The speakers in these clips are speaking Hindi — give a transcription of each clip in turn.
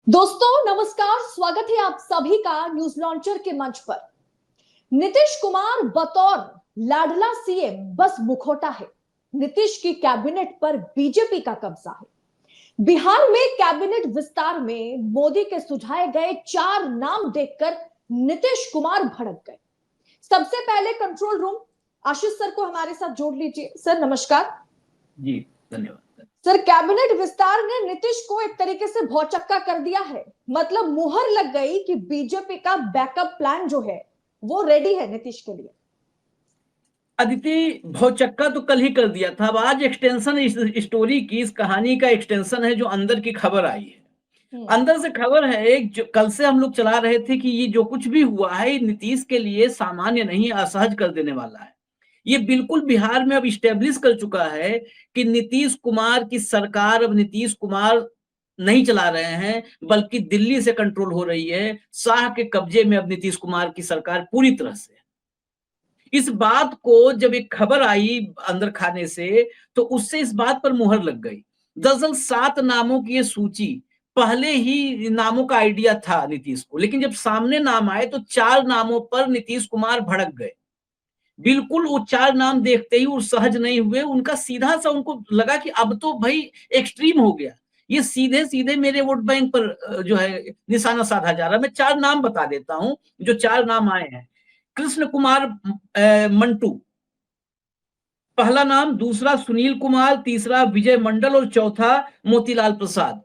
दोस्तों नमस्कार, स्वागत है आप सभी का न्यूज लॉन्चर के मंच पर। नीतीश कुमार बतौर लाडला सीएम बस मुखौटा है। नीतीश की कैबिनेट पर बीजेपी का कब्जा है। बिहार में कैबिनेट विस्तार में मोदी के सुझाए गए 4 नाम देखकर नीतीश कुमार भड़क गए। सबसे पहले कंट्रोल रूम आशीष सर को हमारे साथ जोड़ लीजिए। सर नमस्कार। जी धन्यवाद। सर, कैबिनेट विस्तार ने नीतीश को एक तरीके से भौचक्का कर दिया है। मतलब मुहर लग गई कि बीजेपी का बैकअप प्लान जो है वो रेडी है नीतीश के लिए। अदिति, भौचक्का तो कल ही कर दिया था। अब आज एक्सटेंशन इस स्टोरी की, इस कहानी का एक्सटेंशन है जो अंदर की खबर आई है। अंदर से खबर है जो कल से हम लोग चला रहे थे कि ये जो कुछ भी हुआ है नीतीश के लिए सामान्य नहीं, असहज कर देने वाला है। ये बिल्कुल बिहार में अब स्टेब्लिश कर चुका है कि नीतीश कुमार की सरकार, अब नीतीश कुमार नहीं चला रहे हैं बल्कि दिल्ली से कंट्रोल हो रही है। शाह के कब्जे में अब नीतीश कुमार की सरकार पूरी तरह से। इस बात को जब एक खबर आई अंदर खाने से तो उससे इस बात पर मुहर लग गई। दरअसल 7 नामों की ये सूची, पहले ही नामों का आइडिया था नीतीश को, लेकिन जब सामने नाम आए तो 4 नामों पर नीतीश कुमार भड़क गए। बिल्कुल वो 4 नाम देखते ही वो सहज नहीं हुए। उनका सीधा सा उनको लगा कि अब तो भाई एक्सट्रीम हो गया, ये सीधे सीधे मेरे वोट बैंक पर जो है निशाना साधा जा रहा है। मैं 4 नाम बता देता हूं जो 4 नाम आए हैं। कृष्ण कुमार मंटू पहला नाम, दूसरा सुनील कुमार, तीसरा विजय मंडल और चौथा मोतीलाल प्रसाद।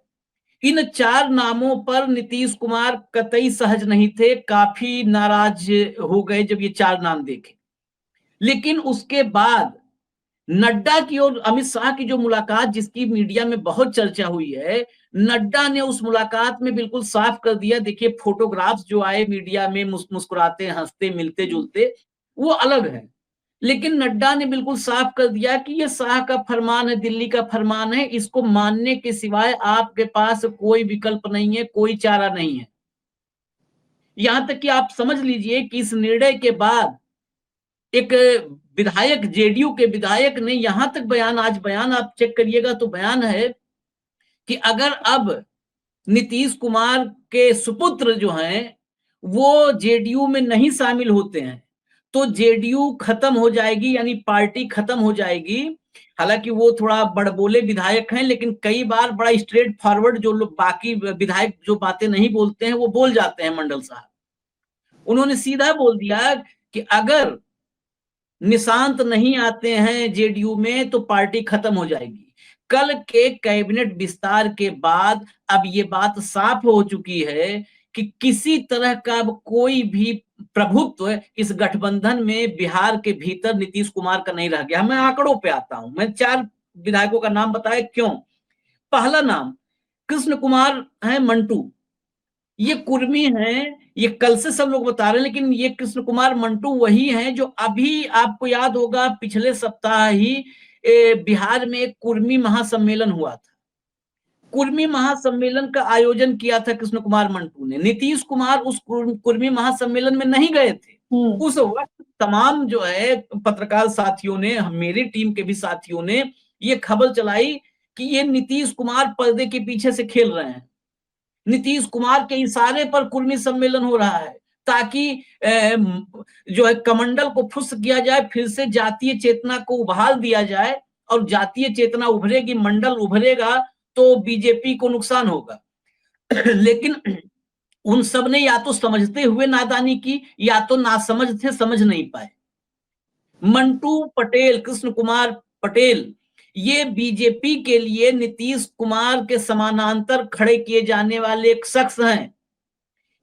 इन 4 नामों पर नीतीश कुमार कतई सहज नहीं थे, काफी नाराज हो गए जब ये 4 नाम देखे। लेकिन उसके बाद नड्डा की और अमित शाह की जो मुलाकात, जिसकी मीडिया में बहुत चर्चा हुई है, नड्डा ने उस मुलाकात में बिल्कुल साफ कर दिया। देखिए फोटोग्राफ्स जो आए मीडिया में, मुस्कुराते हंसते मिलते जुलते, वो अलग है। लेकिन नड्डा ने बिल्कुल साफ कर दिया कि ये शाह का फरमान है, दिल्ली का फरमान है, इसको मानने के सिवाय आपके पास कोई विकल्प नहीं है, कोई चारा नहीं है। यहां तक कि आप समझ लीजिए कि इस निर्णय के बाद एक विधायक, जेडीयू के विधायक ने यहां तक बयान, आज बयान आप चेक करिएगा तो बयान है कि अगर अब नीतीश कुमार के सुपुत्र जो हैं वो जेडीयू में नहीं शामिल होते हैं तो जेडीयू खत्म हो जाएगी, यानी पार्टी खत्म हो जाएगी। हालांकि वो थोड़ा बड़बोले विधायक हैं, लेकिन कई बार बड़ा स्ट्रेट फॉरवर्ड, जो लोग बाकी विधायक जो बातें नहीं बोलते हैं वो बोल जाते हैं। मंडल साहब उन्होंने सीधा बोल दिया कि अगर निशांत नहीं आते हैं जेडीयू में तो पार्टी खत्म हो जाएगी। कल के कैबिनेट विस्तार के बाद अब ये बात साफ हो चुकी है कि किसी तरह का अब कोई भी प्रभुत्व इस गठबंधन में बिहार के भीतर नीतीश कुमार का नहीं रह गया। मैं आंकड़ों पे आता हूं। मैं 4 विधायकों का नाम बताया क्यों। पहला नाम कृष्ण कुमार है मंटू, ये कुर्मी हैं, ये कल से सब लोग बता रहे हैं, लेकिन ये कृष्ण कुमार मंटू वही हैं जो अभी आपको याद होगा पिछले सप्ताह ही बिहार में एक कुर्मी महासम्मेलन हुआ था। कुर्मी महासम्मेलन का आयोजन किया था कृष्ण कुमार मंटू ने। नीतीश कुमार उस कुर्मी महासम्मेलन में नहीं गए थे। उस वक्त तमाम जो है पत्रकार साथियों ने, मेरी टीम के भी साथियों ने ये खबर चलाई कि ये नीतीश कुमार पर्दे के पीछे से खेल रहे हैं। नीतीश कुमार के इशारे पर कुर्मी सम्मेलन हो रहा है ताकि जो है कमंडल को फुस किया जाए, फिर से जातीय चेतना को उभाल दिया जाए, और जातीय चेतना उभरेगी, मंडल उभरेगा तो बीजेपी को नुकसान होगा। लेकिन उन सब ने या तो समझते हुए नादानी की या तो नासमझ थे, समझ नहीं पाए। मंटू पटेल, कृष्ण कुमार पटेल, ये बीजेपी के लिए नीतीश कुमार के समानांतर खड़े किए जाने वाले एक शख्स हैं।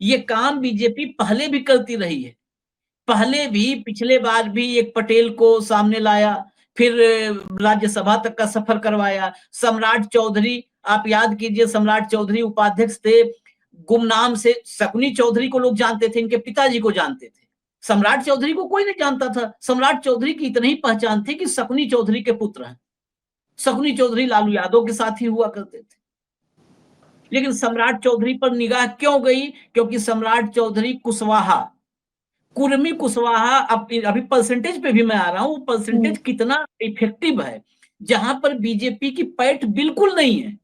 ये काम बीजेपी पहले भी करती रही है। पहले भी, पिछले बार भी एक पटेल को सामने लाया, फिर राज्यसभा तक का सफर करवाया। सम्राट चौधरी, आप याद कीजिए, सम्राट चौधरी उपाध्यक्ष थे। गुमनाम से शकुनी चौधरी को लोग जानते थे, इनके पिताजी को जानते थे। सम्राट चौधरी को कोई नहीं जानता था। सम्राट चौधरी की इतनी ही पहचान थी कि शकुनी चौधरी के पुत्र हैं। शकुनी चौधरी लालू यादव के साथ ही हुआ करते थे। लेकिन सम्राट चौधरी पर निगाह क्यों गई? क्योंकि सम्राट चौधरी कुशवाहा, कुर्मी कुशवाहा, अभी परसेंटेज पे भी मैं आ रहा हूं, परसेंटेज कितना इफेक्टिव है। जहां पर बीजेपी की पैठ बिल्कुल नहीं है।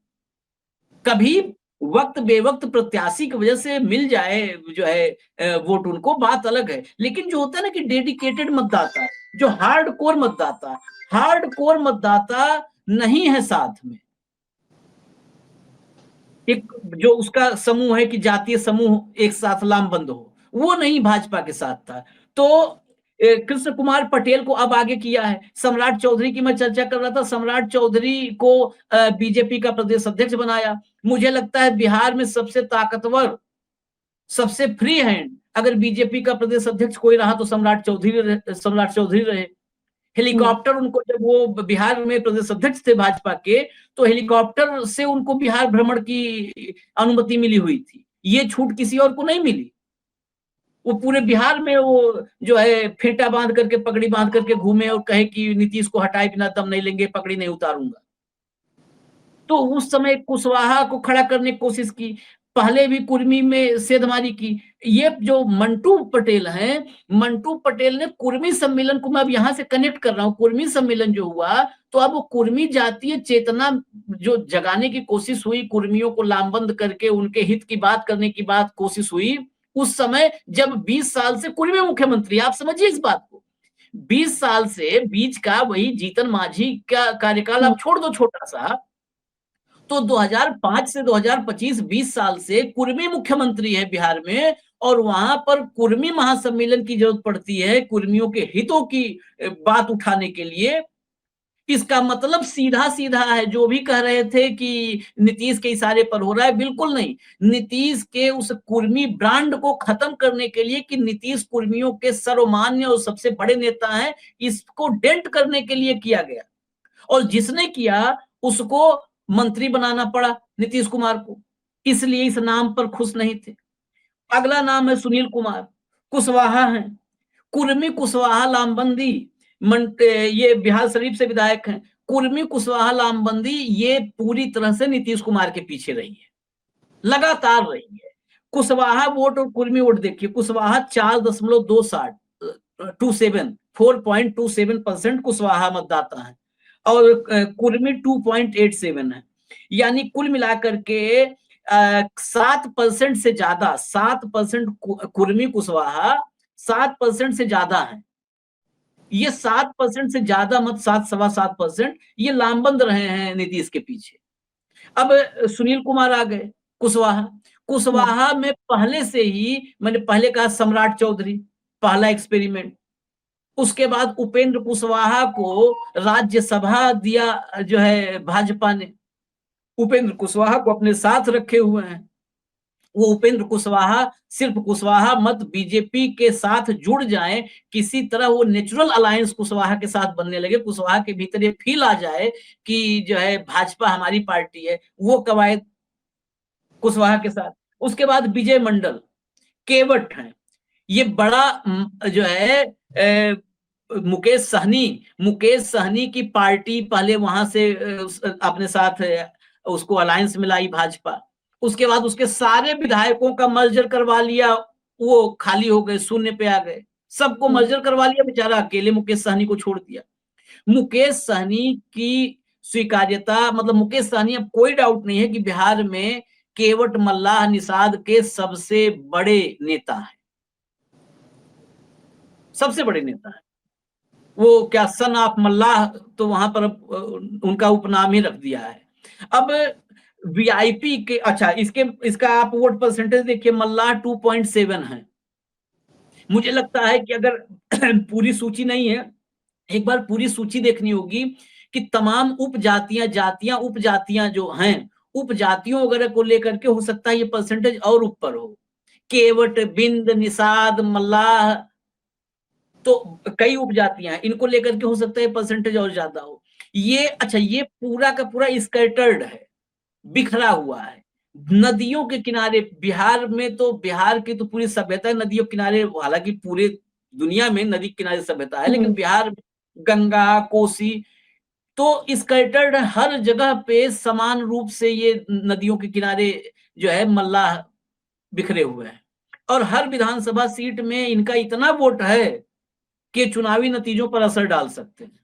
कभी वक्त बेवक्त प्रत्याशी की वजह से मिल जाए जो है वोट उनको, बात अलग है। लेकिन जो होता है ना कि डेडिकेटेड मतदाता, जो हार्ड कोर मतदाता नहीं है साथ में, एक जो उसका समूह है कि जातीय समूह एक साथ लामबंद हो, वो नहीं भाजपा के साथ था। तो कृष्ण कुमार पटेल को अब आगे किया है। सम्राट चौधरी की मैं चर्चा कर रहा था, सम्राट चौधरी को बीजेपी का प्रदेश अध्यक्ष बनाया। मुझे लगता है बिहार में सबसे ताकतवर, सबसे फ्री हैंड अगर बीजेपी का प्रदेश अध्यक्ष कोई रहा तो सम्राट चौधरी रहे। हेलीकॉप्टर उनको, जब वो बिहार में प्रदेश अध्यक्ष थे भाजपा के, तो हेलीकॉप्टर से उनको बिहार भ्रमण की अनुमति मिली हुई थी। ये छूट किसी और को नहीं मिली। वो पूरे बिहार में वो जो है फेंटा बांध करके, पगड़ी बांध करके घूमे और कहे कि नीतीश को हटाए बिना दम नहीं लेंगे, पगड़ी नहीं उतारूंगा। तो उस समय कुशवाहा को खड़ा करने की कोशिश की, पहले भी कुर्मी में सेधमारी की। ये जो मंटू पटेल हैं, मंटू पटेल ने कुर्मी सम्मेलन को, मैं अब यहां से कनेक्ट कर रहा हूं, कुर्मी सम्मेलन जो हुआ, तो अब वो कुर्मी जातीय चेतना जो जगाने की कोशिश हुई, कुर्मियों को लामबंद करके उनके हित की बात करने की बात कोशिश हुई, उस समय जब 20 साल से कुर्मी मुख्यमंत्री, आप समझिए इस बात को, 20 साल से बीच का वही जीतन मांझी का कार्यकाल आप छोड़ दो छोटा सा, तो 2005 से 2025 20 साल से कुर्मी मुख्यमंत्री है बिहार में, और वहां पर कुर्मी महासम्मेलन की जरूरत पड़ती है कुर्मियों के हितों की बात उठाने के लिए। इसका मतलब सीधा सीधा है, जो भी कह रहे थे कि नीतीश के इशारे पर हो रहा है, बिल्कुल नहीं। नीतीश के उस कुर्मी ब्रांड को खत्म करने के लिए, कि नीतीश कुर्मियों के सर्वमान्य और सबसे बड़े नेता हैं, इसको डेंट करने के लिए किया गया। और जिसने किया उसको मंत्री बनाना पड़ा नीतीश कुमार को, इसलिए इस नाम पर खुश नहीं थे। अगला नाम है सुनील कुमार कुशवाहा है, कुर्मी कुशवाहा लामबंदी, ये बिहार शरीफ से विधायक हैं। कुर्मी कुशवाहा लामबंदी ये पूरी तरह से नीतीश कुमार के पीछे रही है, लगातार रही है। कुशवाहा वोट और कुर्मी वोट देखिए, कुशवाहा 4.27% कुशवाहा मतदाता है, और कुर्मी 2.87 है। यानी कुल मिलाकर के 7% से ज्यादा, 7% कुर्मी कुशवाहा 7% से ज्यादा है। ये 7% से ज्यादा मत, 7.25% ये लामबंद रहे हैं नीतीश के पीछे। अब सुनील कुमार आ गए, कुशवाहा में पहले से ही, मैंने पहले कहा सम्राट चौधरी पहला एक्सपेरिमेंट, उसके बाद उपेंद्र कुशवाहा को राज्यसभा दिया जो है भाजपा ने, उपेंद्र कुशवाहा को अपने साथ रखे हुए हैं। वो उपेंद्र कुशवाहा सिर्फ कुशवाहा मत बीजेपी के साथ जुड़ जाए, किसी तरह वो नेचुरल अलायंस कुशवाहा के साथ बनने लगे, कुशवाहा के भीतर ये फील आ जाए कि जो है भाजपा हमारी पार्टी है, वो कवायद कुशवाहा के साथ। उसके बाद विजय मंडल केवट है, ये बड़ा जो है मुकेश सहनी की पार्टी पहले वहां से अपने साथ उसको अलायंस में लाई भाजपा। उसके बाद उसके सारे विधायकों का मर्जर करवा लिया, वो खाली हो गए, शून्य पे आ गए, सबको मर्जर करवा लिया, बेचारा अकेले मुकेश सहनी को छोड़ दिया। मुकेश सहनी की स्वीकार्यता, मतलब मुकेश सहनी, अब कोई डाउट नहीं है कि बिहार में केवट मल्लाह निषाद के सबसे बड़े नेता है, सबसे बड़े नेता है वो, क्या सन ऑफ मल्लाह, तो वहां पर उनका उपनाम ही रख दिया है। अब वीआईपी के, अच्छा इसका आप वोट परसेंटेज देखिए, मल्लाह 2.7 है। मुझे लगता है कि अगर पूरी सूची नहीं है, एक बार पूरी सूची देखनी होगी कि तमाम उपजातियां जो हैं, उपजातियों वगैरह को लेकर के हो सकता है ये परसेंटेज और ऊपर हो। केवट, बिंद, निषाद, मल्लाह, तो कई उपजातियां हैं, इनको लेकर के हो सकता है परसेंटेज और ज्यादा हो। ये अच्छा, ये पूरा का पूरा स्कैटर्ड है, बिखरा हुआ है नदियों के किनारे। बिहार में तो, बिहार की तो पूरी सभ्यता नदियों के किनारे, हालांकि पूरे दुनिया में नदी के किनारे सभ्यता है, लेकिन बिहार में गंगा, कोसी, तो स्कैटर्ड हर जगह पे समान रूप से ये नदियों के किनारे जो है मल्लाह बिखरे हुए हैं, और हर विधानसभा सीट में इनका इतना वोट है कि चुनावी नतीजों पर असर डाल सकते हैं।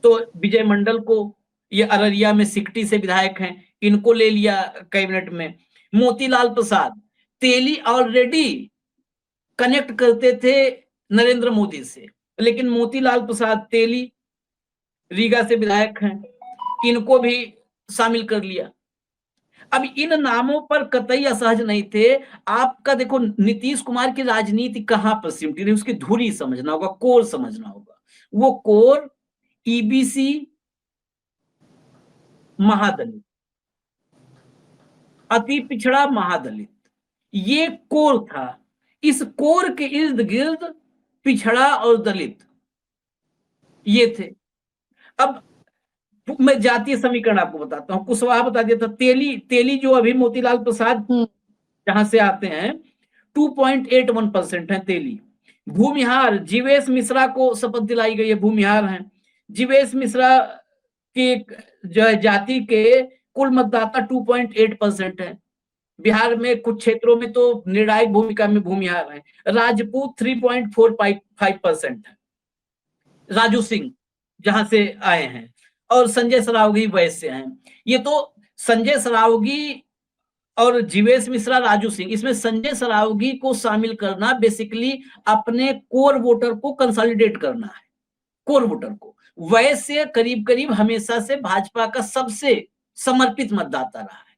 तो विजय मंडल को, ये अररिया में सिकटी से विधायक हैं, इनको ले लिया कैबिनेट में। मोतीलाल प्रसाद, तेली ऑलरेडी कनेक्ट करते थे नरेंद्र मोदी से, लेकिन मोतीलाल प्रसाद तेली रीगा से विधायक हैं, इनको भी शामिल कर लिया। अब इन नामों पर कतई असहज नहीं थे। आपका देखो नीतीश कुमार की राजनीति कहां पर सिमटी रही, उसकी धुरी समझना होगा, कोर समझना होगा। वो कोर ईबीसी महादलित, अति पिछड़ा महादलित, ये कोर था। इस कोर के इर्द गिर्द पिछड़ा और दलित ये थे। अब मैं जातीय समीकरण आपको बताता हूं, कुशवाहा बता दिया था। तेली जो अभी मोतीलाल प्रसाद जहां से आते हैं 2.81% है तेली। भूमिहार, जीवेश मिश्रा को शपथ दिलाई गई है, भूमिहार हैं। जीवेश मिश्रा की जो जाति के कुल मतदाता 2.8% है। बिहार में कुछ क्षेत्रों में तो निर्णायक भूमिका में भूमिहार है। राजपूत 3.45% है, राजू सिंह जहां से आए हैं, और संजय सरावगी वैश्य हैं। ये तो संजय सरावगी और जीवेश मिश्रा, राजू सिंह, इसमें संजय सरावगी को शामिल करना बेसिकली अपने कोर वोटर को कंसोलिडेट करना है। कोर वोटर को, वैश्य करीब करीब हमेशा से भाजपा का सबसे समर्पित मतदाता रहा है।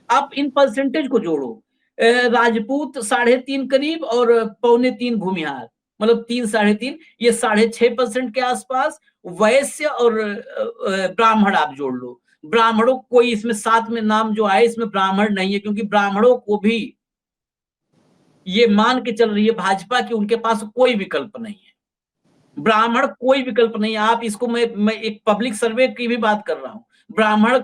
आप इन परसेंटेज को जोड़ो, राजपूत 3.5 करीब और 2.25 भूमिहार, मतलब 3 3.5, ये 6.5% के आसपास। वैश्य और ब्राह्मण आप जोड़ लो, ब्राह्मणों कोई इसमें साथ में नाम जो आए इसमें ब्राह्मण नहीं है, क्योंकि ब्राह्मणों को भी ये मान के चल रही है भाजपा की उनके पास कोई विकल्प नहीं है। ब्राह्मण कोई विकल्प नहीं है। आप इसको मैं एक पब्लिक सर्वे की भी बात कर रहा हूं। ब्राह्मण,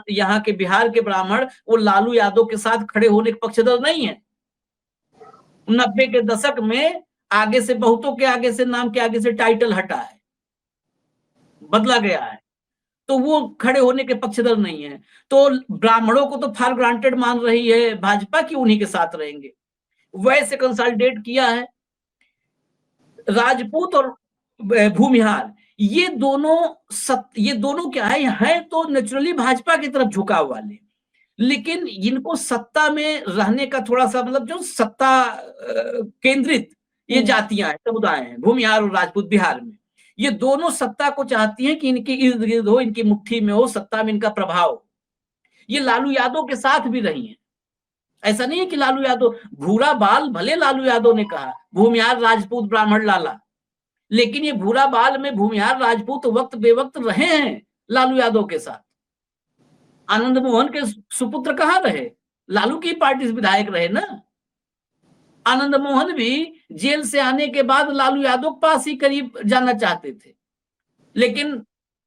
यहाँ के बिहार के ब्राह्मण वो लालू यादव के साथ खड़े होने के पक्षधर नहीं है। 90 के दशक में आगे से, बहुतों के आगे से, नाम के आगे से टाइटल हटा है, बदला गया है, तो वो खड़े होने के पक्षधर नहीं है। तो ब्राह्मणों को तो फॉर ग्रांटेड मान रही है भाजपा की उन्हीं के साथ रहेंगे। वैसे कंसोलिडेट किया है। राजपूत और भूमिहार, ये दोनों क्या है तो नेचुरली भाजपा की तरफ झुकाव वाले, लेकिन इनको सत्ता में रहने का थोड़ा सा, मतलब जो सत्ता केंद्रित ये जातियां हैं, समुदाय हैं, भूमिहार और राजपूत बिहार में, ये दोनों सत्ता को चाहती हैं कि इनके इर्द गिर्द हो, इनकी मुट्ठी में हो, सत्ता में इनका प्रभाव। ये लालू यादव के साथ भी रही है। ऐसा नहीं है कि लालू यादव, भूरा बाल भले लालू यादव ने कहा भूमिहार राजपूत ब्राह्मण लाला, लेकिन ये भूरा बाल में भूमिहार राजपूत वक्त बेवक्त रहे हैं लालू यादव के साथ। आनंद मोहन के सुपुत्र कहाँ रहे, लालू की पार्टी से विधायक रहे ना। आनंद मोहन भी जेल से आने के बाद लालू यादव के पास ही करीब जाना चाहते थे, लेकिन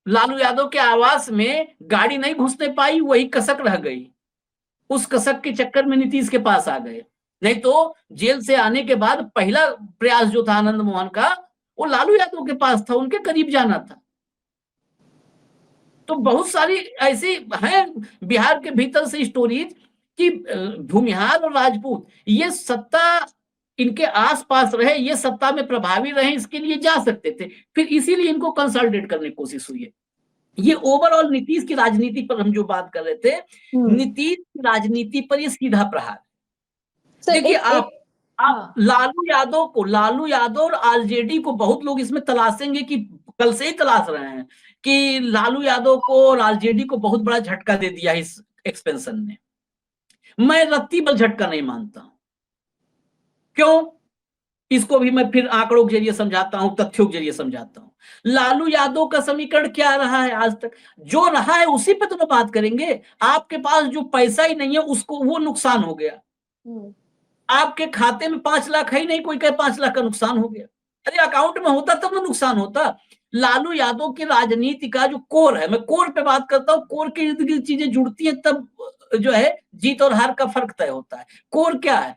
लालू यादव के आवास में गाड़ी नहीं घुसने पाई, वही कसक रह गई। उस कसक के चक्कर में नीतीश के पास आ गए। नहीं तो जेल से आने के बाद पहला प्रयास जो था आनंद मोहन का, वो लालू यादव के पास था, उनके करीब जाना था। तो बहुत सारी ऐसी हैं बिहार के भीतर से स्टोरीज कि भूमिहार और राजपूत ये सत्ता इनके आसपास रहे, ये सत्ता में प्रभावी रहे, इसके लिए जा सकते थे, फिर इसीलिए इनको कंसोलिडेट करने की कोशिश हुई है। ये ओवरऑल नीतीश की राजनीति पर हम जो बात कर रहे थे, नीतीश की राजनीति पर ये सीधा प्रहार। देखिए आप लालू यादव और आरजेडी को बहुत लोग इसमें तलाशेंगे कि कल से ही तलाश रहे हैं कि लालू यादव को और आरजेडी को बहुत बड़ा झटका दे दिया इस एक्सपेंशन ने। मैं रत्ती भर झटका नहीं मानता हूं। क्यों? इसको भी मैं फिर आंकड़ों के जरिए समझाता हूं, तथ्यों के जरिए समझाता हूं। लालू यादव का समीकरण क्या रहा है आज तक, जो रहा है उसी पे तो मैं बात करेंगे। आपके पास जो पैसा ही नहीं है उसको, वो नुकसान हो गया। आपके खाते में 5 लाख है ही नहीं, कोई कहे 5 लाख का नुकसान हो गया। अरे अकाउंट में होता तब ना नुकसान होता। लालू यादव की राजनीति का जो कोर है, मैं कोर पे बात करता हूँ, कोर के इर्द गिर्द चीजें जुड़ती हैं तब जो है जीत और हार का फर्क तय होता है। कोर क्या है?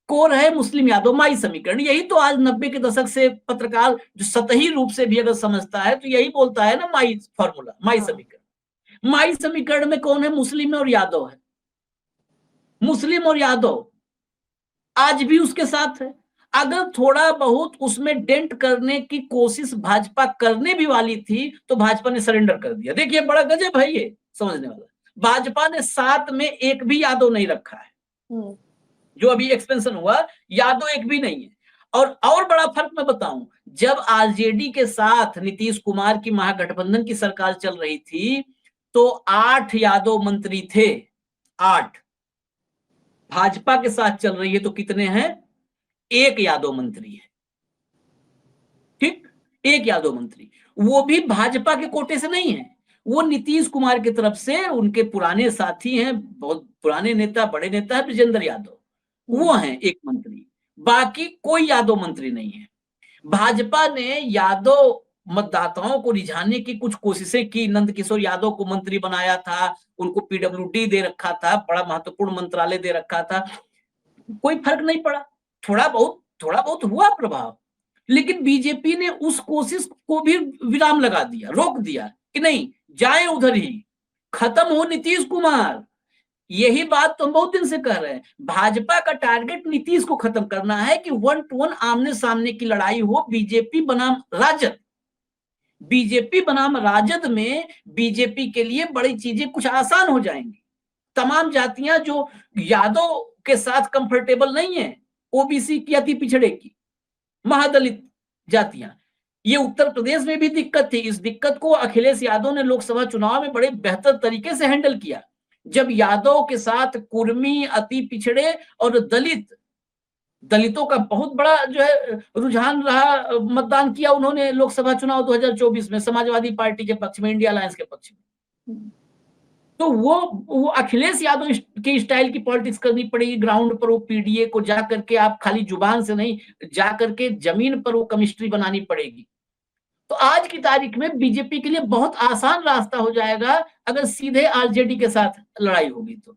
कोर है मुस्लिम यादव, माई समीकरण। यही तो आज 90 के दशक से पत्रकार जो सतही रूप से भी अगर समझता है तो यही बोलता है ना, माई फॉर्मूला, माई समीकरण। माई समीकरण में कौन है? मुस्लिम और यादव है। मुस्लिम और यादव आज भी उसके साथ है। अगर थोड़ा बहुत उसमें डेंट करने की कोशिश भाजपा करने भी वाली थी तो भाजपा ने सरेंडर कर दिया। देखिए बड़ा गजब है ये समझने वाला। भाजपा ने 7 में एक भी यादव नहीं रखा है, जो अभी एक्सपेंशन हुआ यादव एक भी नहीं है। और बड़ा फर्क मैं बताऊं, जब आरजेडी के साथ नीतीश कुमार की महागठबंधन की सरकार चल रही थी तो 8 यादव मंत्री थे, 8। भाजपा के साथ चल रही है तो कितने हैं? 1 यादव मंत्री है, ठीक, 1 यादव मंत्री, वो भी भाजपा के कोटे से नहीं है, वो नीतीश कुमार की तरफ से उनके पुराने साथी हैं, बहुत पुराने नेता, बड़े नेता है ब्रजेंद्र यादव, वो हैं 1 मंत्री, बाकी कोई यादव मंत्री नहीं है। भाजपा ने यादव मतदाताओं को रिझाने की कुछ कोशिशें की, नंदकिशोर यादव को मंत्री बनाया था, उनको पीडब्ल्यूडी दे रखा था, बड़ा महत्वपूर्ण मंत्रालय दे रखा था, कोई फर्क नहीं पड़ा, थोड़ा बहुत हुआ प्रभाव, लेकिन बीजेपी ने उस कोशिश को भी विराम लगा दिया, रोक दिया कि नहीं जाए उधर ही, खत्म हो नीतीश कुमार। यही बात तो हम बहुत दिन से कह रहे हैं, भाजपा का टारगेट नीतीश को खत्म करना है कि 1 to 1 आमने सामने की लड़ाई हो, बीजेपी बनाम राजद। बीजेपी बनाम राजद में बीजेपी के लिए बड़ी चीजें कुछ आसान हो जाएंगी। तमाम जातियां जो यादव के साथ कंफर्टेबल नहीं है, ओबीसी की, अति पिछड़े की, महादलित जातियां, ये उत्तर प्रदेश में भी दिक्कत थी। इस दिक्कत को अखिलेश यादव ने लोकसभा चुनाव में बड़े बेहतर तरीके से हैंडल किया, जब यादव के साथ कुर्मी, अति पिछड़े और दलितों का बहुत बड़ा जो है रुझान रहा, मतदान किया उन्होंने लोकसभा चुनाव 2024 में समाजवादी पार्टी के पक्ष में, इंडिया अलायंस के पक्ष में। तो वो अखिलेश यादव के स्टाइल की पॉलिटिक्स करनी पड़ेगी ग्राउंड पर, वो पीडीए को जा करके आप खाली जुबान से नहीं, जा करके जमीन पर वो केमिस्ट्री बनानी पड़ेगी। तो आज की तारीख में बीजेपी के लिए बहुत आसान रास्ता हो जाएगा अगर सीधे आरजेडी के साथ लड़ाई होगी तो।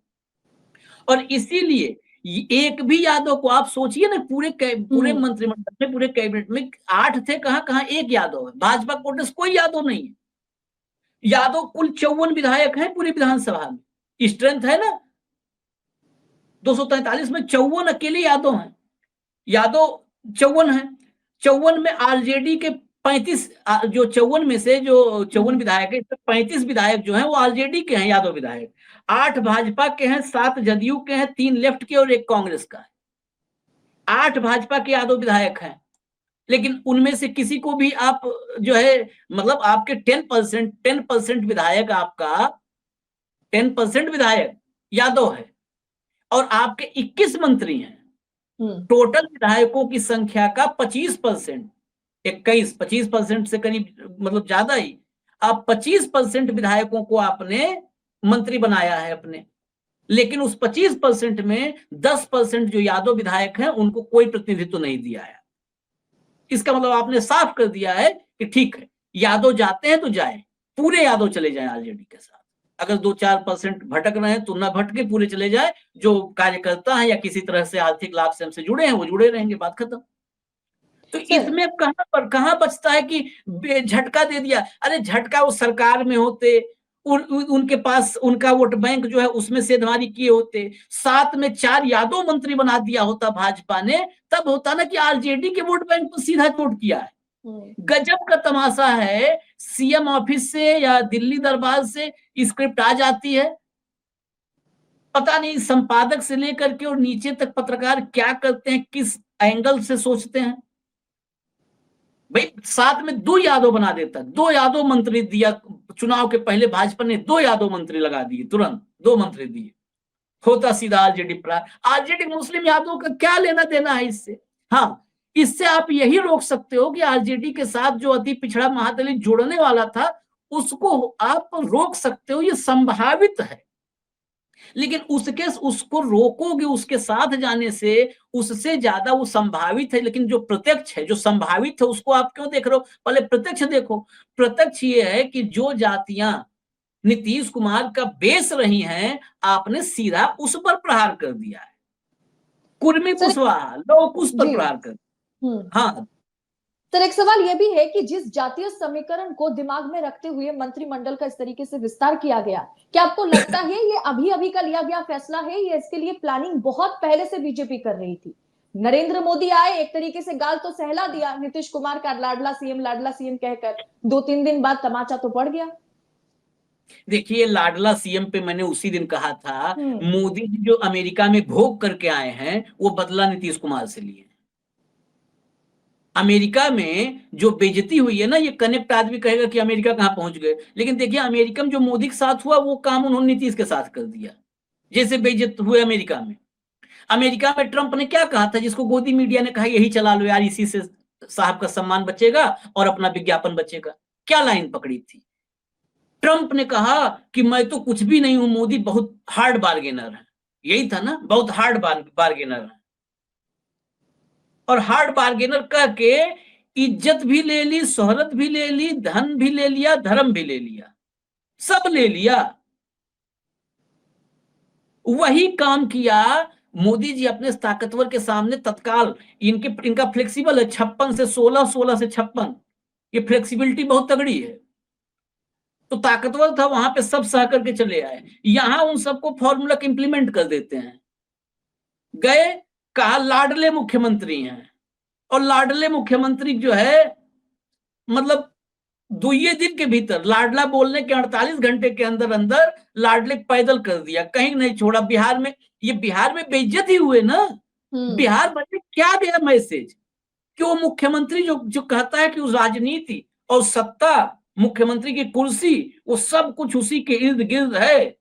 और इसीलिए एक भी यादव को आप सोचिए ना, पूरे मंत्रिमंडल में, पूरे कैबिनेट में 8 थे, कहां 1 यादव है, भाजपा कोटे से कोई यादव नहीं है। यादव कुल 54 विधायक हैं पूरी विधानसभा में, स्ट्रेंथ है ना 243 में 54 अकेले यादव हैं, यादव 54 हैं। 54 में आरजेडी के 35, जो 54 में से जो 54 विधायक है, 35 विधायक जो हैं वो आरजेडी के हैं, यादव विधायक, 8 भाजपा के हैं, 7 जदयू के हैं, 3 लेफ्ट के और 1 कांग्रेस का है। 8 भाजपा के यादव विधायक हैं, लेकिन उनमें से किसी को भी आप जो है, मतलब आपके 10% विधायक, आपका 10% विधायक यादव है और आपके 21 मंत्री हैं। टोटल विधायकों की संख्या का 25%, 25% से करीब, मतलब ज्यादा ही, आप 25% विधायकों को आपने मंत्री बनाया है अपने, लेकिन उस 25% में 10% जो यादव विधायक हैं उनको कोई प्रतिनिधित्व नहीं दिया है। इसका मतलब आपने साफ कर दिया है कि ठीक है, यादव जाते हैं तो जाए, पूरे यादव चले जाएं आरजेडी के साथ, अगर 2-4% भटक रहे हैं तो न भटके, पूरे चले जाए, जो कार्यकर्ता हैं या किसी तरह से आर्थिक लाभ से हमसे जुड़े हैं वो जुड़े रहेंगे, बात खत्म। तो इसमें कहां बचता है कि झटका दे दिया? अरे झटका वो सरकार में होते, उनके पास उनका वोट बैंक जो है उसमें सेधमारी किए होते, 7 में 4 यादव मंत्री बना दिया होता भाजपा ने, तब होता ना कि आरजेडी के वोट बैंक पर सीधा वोट किया है। गजब का तमाशा है, सीएम ऑफिस से या दिल्ली दरबार से स्क्रिप्ट आ जाती है, पता नहीं संपादक से लेकर के और नीचे तक पत्रकार क्या करते हैं, किस एंगल से सोचते हैं। भाई 7 में 2 यादव बना देता, 2 यादव मंत्री दिया, चुनाव के पहले भाजपा ने 2 यादव मंत्री लगा दिए, तुरंत 2 मंत्री दिए, होता सीधा आरजेडी पर। आरजेडी मुस्लिम यादव का क्या लेना देना है इससे? हाँ, इससे आप यही रोक सकते हो कि आरजेडी के साथ जो अति पिछड़ा महादलित जुड़ने वाला था उसको आप रोक सकते हो, ये संभावित है, लेकिन उसको रोकोगे उसके साथ जाने से, उससे ज्यादा वो संभावित है, लेकिन जो प्रत्यक्ष है, जो संभावित है, उसको आप क्यों देख रहे हो? पहले प्रत्यक्ष देखो। प्रत्यक्ष ये है कि जो जातियां नीतीश कुमार का बेस रही हैं, आपने सीधा उस पर प्रहार कर दिया है, कुर्मी कुशवाहा, लोग उस पर प्रहार कर। हाँ सर, एक सवाल यह भी है कि जिस जातीय समीकरण को दिमाग में रखते हुए मंत्रिमंडल का इस तरीके से विस्तार किया गया, क्या आपको लगता है ये अभी का लिया गया फैसला है, या इसके लिए प्लानिंग बहुत पहले से बीजेपी कर रही थी? नरेंद्र मोदी आए, एक तरीके से गाल तो सहला दिया नीतीश कुमार का, लाडला सीएम कहकर, 2-3 दिन बाद तमाचा तो पड़ गया। देखिए लाडला सीएम पे मैंने उसी दिन कहा था, हम्म। मोदी जी जो अमेरिका में भोग करके आए हैं वो बदला नीतीश कुमार से लिए। अमेरिका में जो बेइज्जती हुई है ना, ये कनेक्ट आदमी कहेगा कि अमेरिका कहां पहुंच गए, लेकिन देखिए अमेरिका में जो मोदी के साथ हुआ वो काम उन्होंने नीतीश के साथ कर दिया, जैसे बेइज्जत हुए अमेरिका में। अमेरिका में ट्रंप ने क्या कहा था, जिसको गोदी मीडिया ने कहा यही चला लो यार, इसी से साहब का सम्मान बचेगा और अपना विज्ञापन बचेगा। क्या लाइन पकड़ी थी? ट्रंप ने कहा कि मैं तो कुछ भी नहीं हूं, मोदी बहुत हार्ड बार्गेनर है। यही था ना, बहुत हार्ड बार्गेनर है। और हार्ड बार्गेनर कह के इज्जत भी ले ली, शोहरत भी ले ली, धन भी ले लिया, धर्म भी ले लिया, सब ले लिया। वही काम किया मोदी जी अपने ताकतवर के सामने तत्काल। इनका फ्लेक्सिबल है, 56 से 16, 16 से 56, ये फ्लेक्सिबिलिटी बहुत तगड़ी है। तो ताकतवर था वहां पे, सब सह करके चले आए। यहां उन सबको फॉर्मूला इंप्लीमेंट कर देते हैं। गए, कहा लाडले मुख्यमंत्री हैं, और लाडले मुख्यमंत्री जो है मतलब 2 दिन के भीतर लाडला बोलने के 48 घंटे के अंदर अंदर लाडले पैदल कर दिया, कहीं नहीं छोड़ा। बिहार में, ये बिहार में बेइज्जत ही हुए ना। बिहार में क्या गया मैसेज कि वो मुख्यमंत्री जो जो कहता है कि उस राजनीति और सत्ता, मुख्यमंत्री की कुर्सी, वो सब कुछ उसी के इर्द गिर्द है,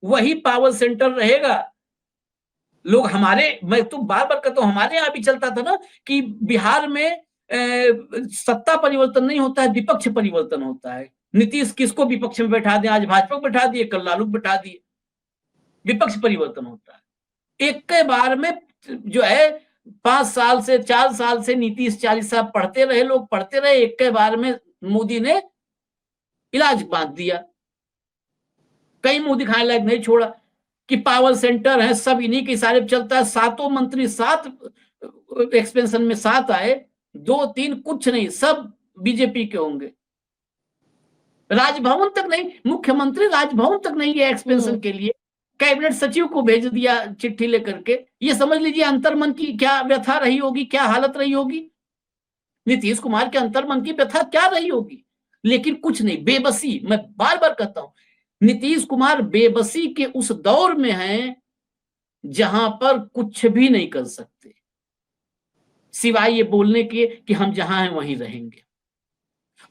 वही पावर सेंटर रहेगा। लोग हमारे, मैं तो बार बार कहता हूं, हमारे यहाँ भी चलता था ना कि बिहार में सत्ता परिवर्तन नहीं होता है, विपक्ष परिवर्तन होता है। नीतीश किसको विपक्ष में बैठा दें, आज भाजपा को बैठा दिए, कल लालू बैठा दिए, विपक्ष परिवर्तन होता है। एक के बार में जो है 5 साल से 4 साल से नीतीश 40 साल पढ़ते रहे, लोग पढ़ते रहे, एक के बार में मोदी ने इलाज बांध दिया, कहीं मुंह दिखाने लायक नहीं छोड़ा कि पावर सेंटर है, सब इन्हीं के इशारे पे चलता है। 7 मंत्री 7 एक्सपेंशन में 7 आए, 2-3 कुछ नहीं, सब बीजेपी के होंगे। राजभवन तक नहीं, मुख्यमंत्री राजभवन तक नहीं गया एक्सपेंशन के लिए, कैबिनेट सचिव को भेज दिया चिट्ठी लेकर के। ये समझ लीजिए अंतर्मन की क्या व्यथा रही होगी, क्या हालत रही होगी, नीतीश कुमार के अंतर्मन की व्यथा क्या रही होगी। लेकिन कुछ नहीं, बेबसी। मैं बार बार कहता हूं, नीतीश कुमार बेबसी के उस दौर में हैं जहां पर कुछ भी नहीं कर सकते सिवाय ये बोलने के कि हम जहां हैं वहीं रहेंगे।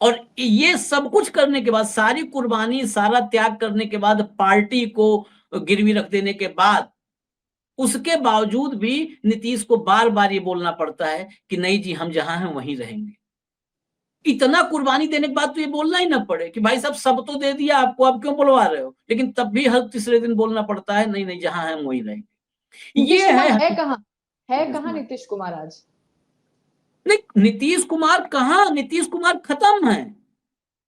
और ये सब कुछ करने के बाद, सारी कुर्बानी, सारा त्याग करने के बाद, पार्टी को गिरवी रख देने के बाद, उसके बावजूद भी नीतीश को बार बार ये बोलना पड़ता है कि नहीं जी, हम जहां हैं वहीं रहेंगे। इतना कुर्बानी देने के बाद तो ये बोलना ही ना पड़े कि भाई साहब सब तो दे दिया आपको, आप क्यों बुलवा रहे हो, लेकिन तब भी हर तीसरे दिन बोलना पड़ता है नहीं नहीं, जहां है वहीं रहेंगे। ये है कहाँ नीतीश कुमार आज? नहीं, नीतीश कुमार कहाँ, नीतीश कुमार खत्म है।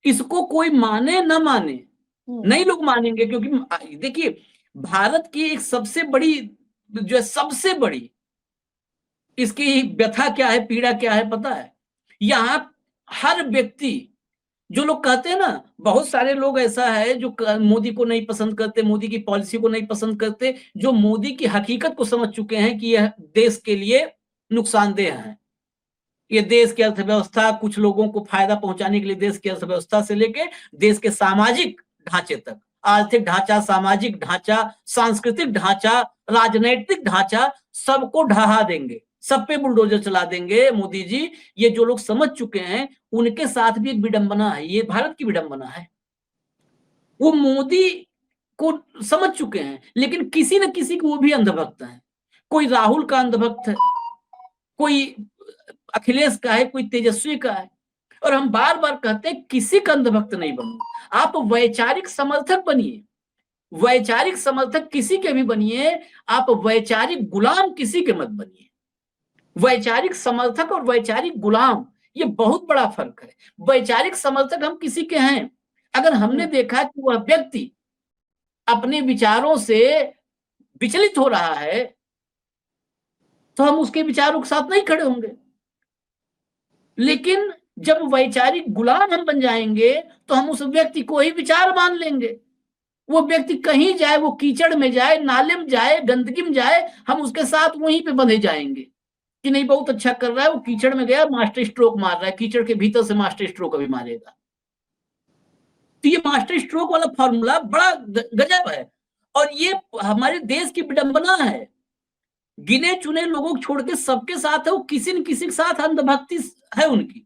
इसको कोई माने न माने, नहीं लोग मानेंगे, क्योंकि देखिए भारत की एक सबसे बड़ी, जो है सबसे बड़ी इसकी व्यथा क्या है, पीड़ा क्या है पता है? यहां हर व्यक्ति, जो लोग कहते हैं ना, बहुत सारे लोग ऐसा है जो मोदी को नहीं पसंद करते, मोदी की पॉलिसी को नहीं पसंद करते, जो मोदी की हकीकत को समझ चुके हैं कि यह देश के लिए नुकसानदेह है। ये देश की अर्थव्यवस्था, कुछ लोगों को फायदा पहुंचाने के लिए देश की अर्थव्यवस्था से लेके देश के सामाजिक ढांचे तक, आर्थिक ढांचा, सामाजिक ढांचा, सांस्कृतिक ढांचा, राजनैतिक ढांचा, सबको ढहा देंगे, सब पे बुलडोजर चला देंगे मोदी जी। ये जो लोग समझ चुके हैं, उनके साथ भी एक विडंबना है, ये भारत की विडंबना है। वो मोदी को समझ चुके हैं, लेकिन किसी न किसी को वो भी अंधभक्त है। कोई राहुल का अंधभक्त है, कोई अखिलेश का है, कोई तेजस्वी का है। और हम बार बार कहते हैं किसी का अंधभक्त नहीं बनो, आप वैचारिक समर्थक बनिए, वैचारिक समर्थक किसी के भी बनिए, आप वैचारिक गुलाम किसी के मत बनिए। वैचारिक समर्थक और वैचारिक गुलाम, ये बहुत बड़ा फर्क है। वैचारिक समर्थक हम किसी के हैं, अगर हमने देखा कि वह व्यक्ति अपने विचारों से विचलित हो रहा है, तो हम उसके विचारों के साथ नहीं खड़े होंगे। लेकिन जब वैचारिक गुलाम हम बन जाएंगे, तो हम उस व्यक्ति को ही विचार मान लेंगे। वो व्यक्ति कहीं जाए, वो कीचड़ में जाए, नाले में जाए, गंदगी में जाए, हम उसके साथ वहीं पे बंधे जाएंगे कि नहीं बहुत अच्छा कर रहा है, वो कीचड़ में गया, मास्टर स्ट्रोक मार रहा है, कीचड़ के भीतर से मास्टर स्ट्रोक अभी मारेगा। तो ये मास्टर स्ट्रोक वाला फॉर्मूला बड़ा गजब है, और ये हमारे देश की विडंबना है। गिने चुने लोगों को छोड़ के सबके साथ है, वो किसी न किसी के साथ अंधभक्ति है उनकी।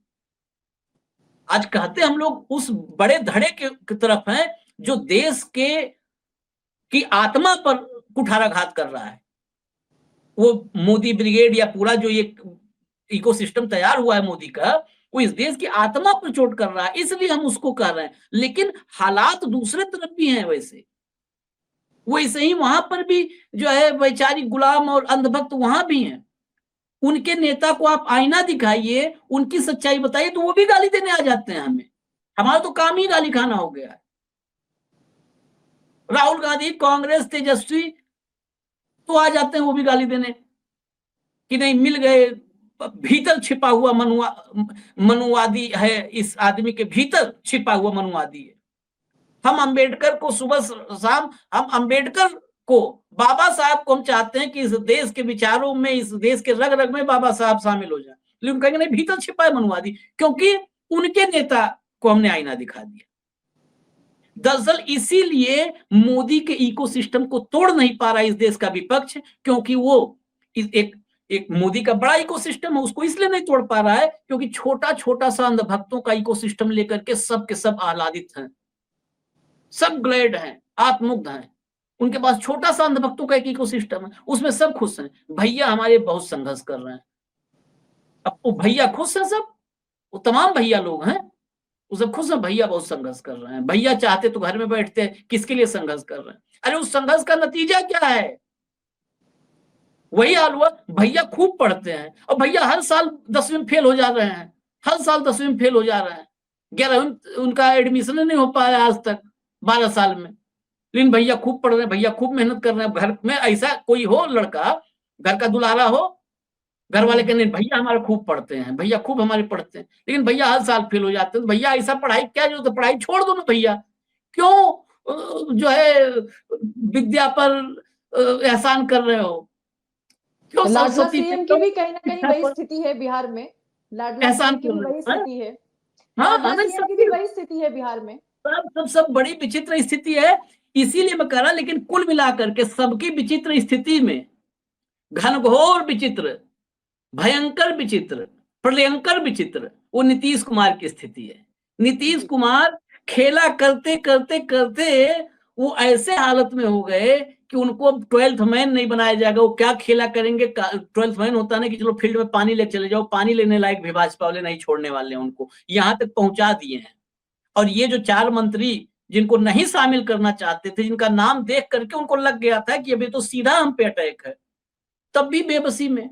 आज कहते हम लोग उस बड़े धड़े की तरफ हैं जो देश की आत्मा पर कुठाराघात कर रहा है। वो मोदी ब्रिगेड या पूरा जो ये इकोसिस्टम तैयार हुआ है मोदी का, वो इस देश की आत्मा पर चोट कर रहा है, इसलिए हम उसको कर रहे हैं। लेकिन हालात दूसरे तरफ भी हैं वैसे, वैसे ही वहां पर भी जो है वैचारिक गुलाम और अंधभक्त वहां भी हैं। उनके नेता को आप आईना दिखाइए, उनकी सच्चाई बताइए, तो वो भी गाली देने आ जाते हैं हमें। हमारा तो काम ही गाली खाना हो गया है। राहुल गांधी, कांग्रेस, तेजस्वी तो आ जाते हैं वो भी गाली देने कि नहीं मिल गए, भीतर छिपा हुआ मनुवादी है, इस आदमी के भीतर छिपा हुआ मनुवादी है। हम अंबेडकर को सुबह शाम, हम अंबेडकर को, बाबा साहब को हम चाहते हैं कि इस देश के विचारों में, इस देश के रग रग में बाबा साहब शामिल हो जाए, लेकिन कहेंगे नहीं भीतर छिपा है मनुवादी, क्योंकि उनके नेता को हमने आईना दिखा दिया। दरअसल इसीलिए मोदी के इकोसिस्टम को तोड़ नहीं पा रहा इस देश का विपक्ष, क्योंकि वो एक मोदी का बड़ा इकोसिस्टम है, उसको इसलिए नहीं तोड़ पा रहा है क्योंकि छोटा छोटा सा अंधभक्तों का इकोसिस्टम लेकर के सब के सब आह्लादित हैं, सब ग्लैड हैं, आत्ममुग्ध हैं। उनके पास छोटा सा अंधभक्तों का एक इकोसिस्टम है, उसमें सब खुश हैं। भैया हमारे बहुत संघर्ष कर रहे हैं, अब वो भैया खुश हैं, सब वो तमाम भैया लोग हैं, वो सब खुश हैं, भैया बहुत संघर्ष कर रहे हैं। भैया चाहते तो घर में बैठते, किसके लिए संघर्ष कर रहे हैं? अरे उस संघर्ष का नतीजा क्या है? वही हाल हुआ। भैया खूब पढ़ते हैं और भैया हर साल 10वीं में फेल हो जा रहे हैं, हर साल 10वीं में फेल हो जा रहे हैं। 11वीं उनका एडमिशन नहीं हो पाया आज तक 12 साल में, लेकिन भैया खूब पढ़ रहे हैं, भैया खूब मेहनत कर रहे हैं। घर में ऐसा कोई हो लड़का, घर का दुलारा हो, घर वाले कहने भैया हमारे खूब पढ़ते हैं, भैया खूब हमारे पढ़ते हैं, लेकिन भैया हर साल फेल हो जाते हैं। भैया ऐसा पढ़ाई क्या जरूरत है, पढ़ाई छोड़ दो ना भैया, क्यों जो है विद्या पर एहसान कर रहे हो? क्यों लाडला सीएम की भी कहीं ना कहीं वही स्थिति है बिहार में, लाडला सीएम की भी वही स्थिति है, लाडला सीएम की भी वही स्थिति है बिहार में। सब बड़ी विचित्र स्थिति है, इसीलिए मैं कह रहा, लेकिन कुल मिलाकर के सबकी विचित्र स्थिति में घनघोर विचित्र, भयंकर विचित्र, प्रलयंकर विचित्र वो नीतीश कुमार की स्थिति है। नीतीश कुमार खेला करते करते करते वो ऐसे हालत में हो गए कि उनको अब 12th मैन नहीं बनाया जाएगा। वो क्या खेला करेंगे? 12th मैन होता ना कि चलो फील्ड में पानी ले चले जाओ, पानी लेने लायक भी भाजपा वाले नहीं छोड़ने वाले हैं उनको, यहां तक पहुंचा दिए हैं। और ये जो 4 मंत्री जिनको नहीं शामिल करना चाहते थे, जिनका नाम देख करके उनको लग गया था कि अभी तो सीधा हम पे अटैक है, तब भी बेबसी में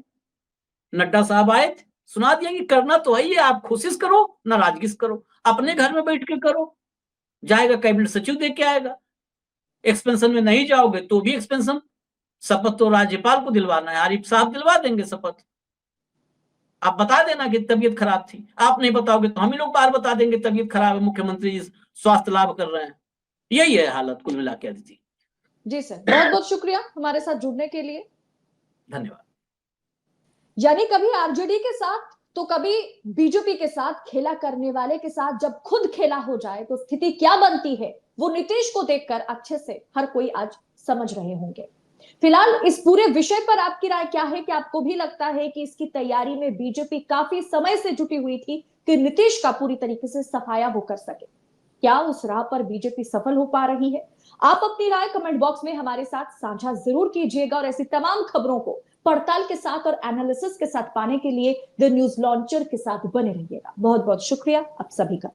नड्डा साहब आए थे, सुना दिया कि करना तो है ही, आप कोशिश करो, नाराजगी करो, अपने घर में बैठ के करो। जाएगा कैबिनेट सचिव दे के आएगा, एक्सपेंशन में नहीं जाओगे तो भी एक्सपेंशन। शपथ तो राज्यपाल को दिलवाना है, आरिफ साहब दिलवा देंगे शपथ। आप बता देना कि तबीयत खराब थी, आप नहीं बताओगे तो हम ही लोग बाहर बता देंगे तबीयत खराब है, मुख्यमंत्री स्वास्थ्य लाभ कर रहे हैं। यही है हालत कुल मिला के। अदिति जी सर, बहुत बहुत शुक्रिया हमारे साथ जुड़ने के लिए, धन्यवाद। यानी कभी आरजेडी के साथ तो कभी बीजेपी के साथ खेला करने वाले के साथ जब खुद खेला हो जाए तो स्थिति क्या बनती है, वो नीतीश को देखकर अच्छे से हर कोई आज समझ रहे होंगे। फिलहाल इस पूरे विषय पर आपकी राय क्या है? कि आपको भी लगता है कि इसकी तैयारी में बीजेपी काफी समय से जुटी हुई थी कि नीतीश का पूरी तरीके से सफाया वो कर सके? क्या उस राह पर बीजेपी सफल हो पा रही है? आप अपनी राय कमेंट बॉक्स में हमारे साथ साझा जरूर कीजिएगा और ऐसी तमाम खबरों को पड़ताल के साथ और एनालिसिस के साथ पाने के लिए द न्यूज लॉन्चर के साथ बने रहिएगा। बहुत बहुत शुक्रिया आप सभी का।